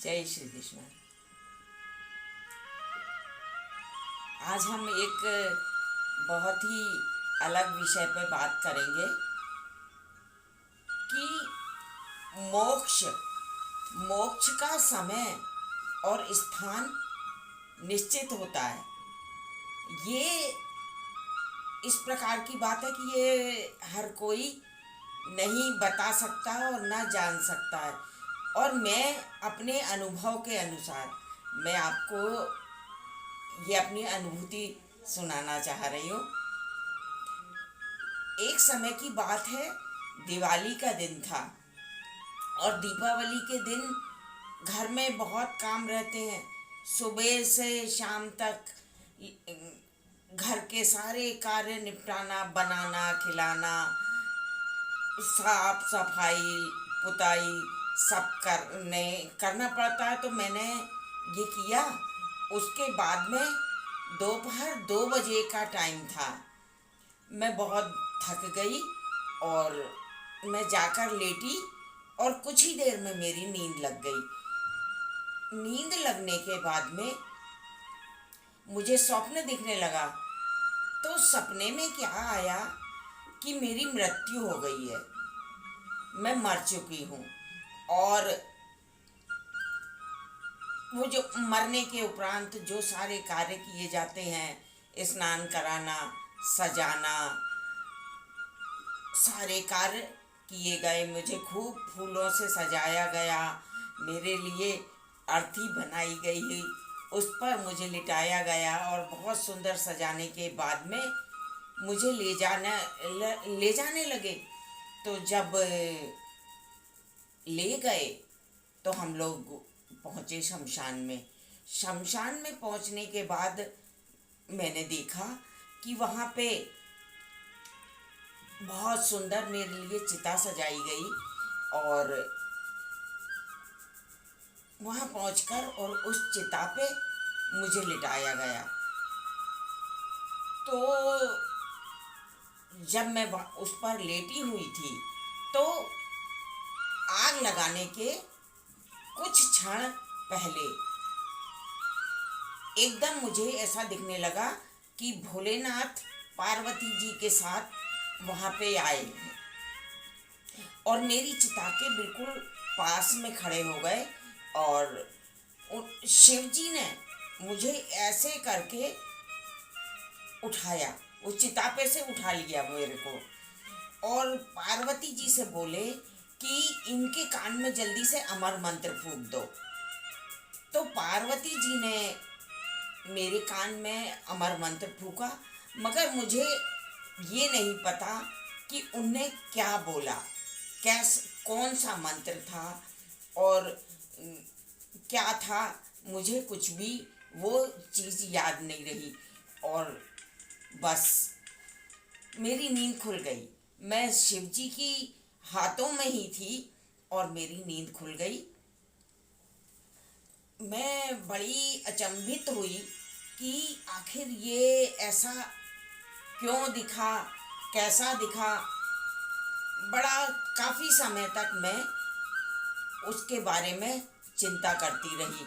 जय श्री कृष्ण। आज हम एक बहुत ही अलग विषय पर बात करेंगे कि मोक्ष मोक्ष का समय और स्थान निश्चित होता है। ये इस प्रकार की बात है कि ये हर कोई नहीं बता सकता और ना जान सकता है। और मैं अपने अनुभव के अनुसार मैं आपको ये अपनी अनुभूति सुनाना चाह रही हूँ। एक समय की बात है, दिवाली का दिन था और दीपावली के दिन घर में बहुत काम रहते हैं। सुबह से शाम तक घर के सारे कार्य निपटाना, बनाना, खिलाना, साफ सफाई, पुताई सब करना पड़ता है। तो मैंने ये किया। उसके बाद में दोपहर 2 बजे का टाइम था। मैं बहुत थक गई और मैं जाकर लेटी और कुछ ही देर में मेरी नींद लग गई। नींद लगने के बाद में मुझे स्वप्न दिखने लगा। तो सपने में क्या आया कि मेरी मृत्यु हो गई है, मैं मर चुकी हूँ। और वो जो मरने के उपरांत जो सारे कार्य किए जाते हैं, स्नान कराना, सजाना, सारे कार्य किए गए। मुझे खूब फूलों से सजाया गया, मेरे लिए अर्थी बनाई गई, उस पर मुझे लिटाया गया और बहुत सुंदर सजाने के बाद में मुझे ले जाने लगे। तो जब ले गए तो हम लोग पहुँचे शमशान में। शमशान में पहुँचने के बाद मैंने देखा कि वहाँ पे बहुत सुंदर मेरे लिए चिता सजाई गई और वहाँ पहुँचकर और उस चिता पे मुझे लिटाया गया। तो जब मैं उस पर लेटी हुई थी तो आग लगाने के कुछ क्षण पहले एकदम मुझे ऐसा दिखने लगा कि भोलेनाथ पार्वती जी के साथ वहाँ पे आए और मेरी चिता के बिल्कुल पास में खड़े हो गए। और शिव जी ने मुझे ऐसे करके उठाया, उस चिता पे से उठा लिया मेरे को और पार्वती जी से बोले कि इनके कान में जल्दी से अमर मंत्र फूंक दो। तो पार्वती जी ने मेरे कान में अमर मंत्र फूंका, मगर मुझे ये नहीं पता कि उनने क्या बोला, कौन सा मंत्र था और क्या था। मुझे कुछ भी वो चीज़ याद नहीं रही और बस मेरी नींद खुल गई। मैं शिव जी की हाथों में ही थी और मेरी नींद खुल गई। मैं बड़ी अचंभित हुई कि आखिर ये ऐसा क्यों दिखा, कैसा दिखा। बड़ा काफ़ी समय तक मैं उसके बारे में चिंता करती रही।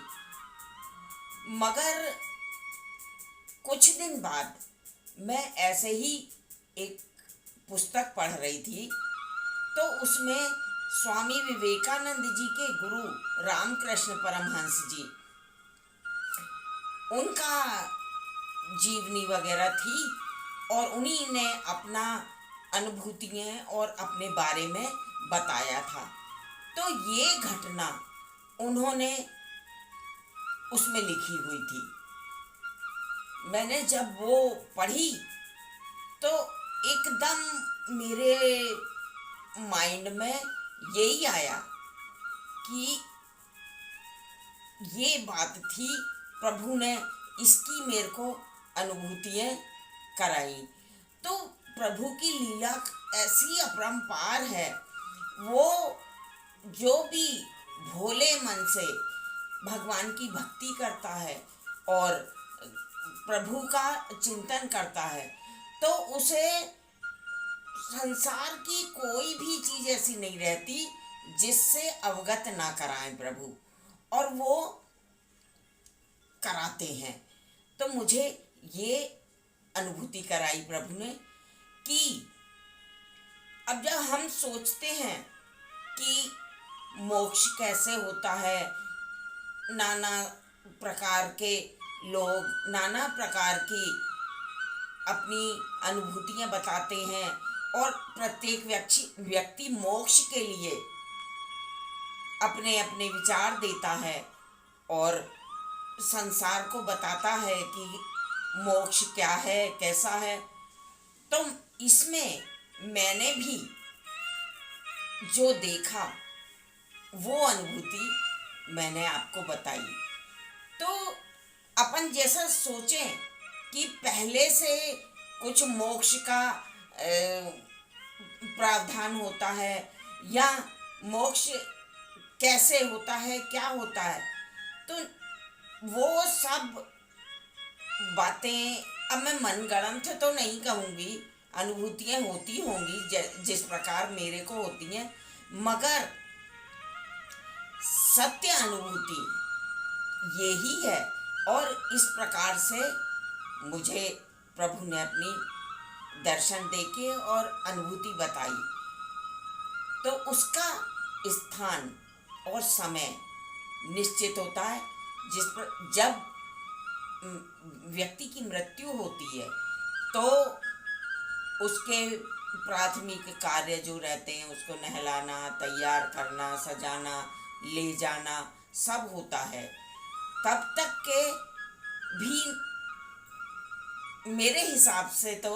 मगर कुछ दिन बाद मैं ऐसे ही एक पुस्तक पढ़ रही थी तो उसमें स्वामी विवेकानंद जी के गुरु रामकृष्ण परमहंस जी, उनका जीवनी वगैरह थी और उन्हीं ने अपना अनुभूतियाँ और अपने बारे में बताया था। तो ये घटना उन्होंने उसमें लिखी हुई थी। मैंने जब वो पढ़ी तो एकदम मेरे माइंड में यही आया कि ये बात थी, प्रभु ने इसकी मेरे को अनुभूतियाँ कराई। तो प्रभु की लीला ऐसी अपरंपार है। वो जो भी भोले मन से भगवान की भक्ति करता है और प्रभु का चिंतन करता है तो उसे संसार की कोई भी चीज़ ऐसी नहीं रहती जिससे अवगत ना कराएं प्रभु। और वो कराते हैं। तो मुझे ये अनुभूति कराई प्रभु ने कि अब जब हम सोचते हैं कि मोक्ष कैसे होता है, नाना प्रकार के लोग नाना प्रकार की अपनी अनुभूतियां बताते हैं और प्रत्येक व्यक्ति मोक्ष के लिए अपने अपने विचार देता है और संसार को बताता है कि मोक्ष क्या है, कैसा है। तो इसमें मैंने भी जो देखा वो अनुभूति मैंने आपको बताई। तो अपन जैसा सोचें कि पहले से कुछ मोक्ष का प्रावधान होता है या मोक्ष कैसे होता है, क्या होता है, तो वो सब बातें अब मैं मनगढ़ंत तो नहीं कहूँगी, अनुभूतियाँ होती होंगी जिस प्रकार मेरे को होती हैं, मगर सत्य अनुभूति यही है। और इस प्रकार से मुझे प्रभु ने अपनी दर्शन देके और अनुभूति बताई। तो उसका स्थान और समय निश्चित होता है। जब व्यक्ति की मृत्यु होती है तो उसके प्राथमिक कार्य जो रहते हैं, उसको नहलाना, तैयार करना, सजाना, ले जाना सब होता है। तब तक के भी मेरे हिसाब से तो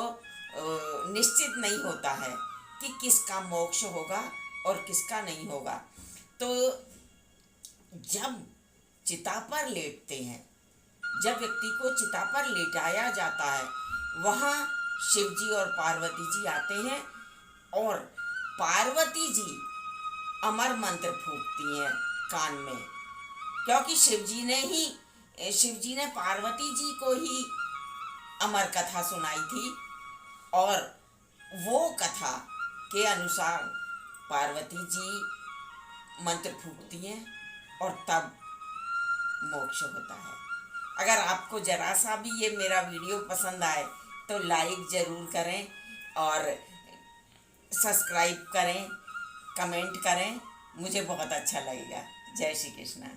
निश्चित नहीं होता है कि किसका मोक्ष होगा और किसका नहीं होगा। तो जब चिता पर लेटते हैं, जब व्यक्ति को चिता पर लेटाया जाता है, वहाँ शिव जी और पार्वती जी आते हैं और पार्वती जी अमर मंत्र फूंकती हैं कान में, क्योंकि शिव जी ने पार्वती जी को ही अमर कथा सुनाई थी और वो कथा के अनुसार पार्वती जी मंत्र फूंकती हैं और तब मोक्ष होता है। अगर आपको जरा सा भी ये मेरा वीडियो पसंद आए तो लाइक ज़रूर करें और सब्सक्राइब करें, कमेंट करें, मुझे बहुत अच्छा लगेगा। जय श्री कृष्ण।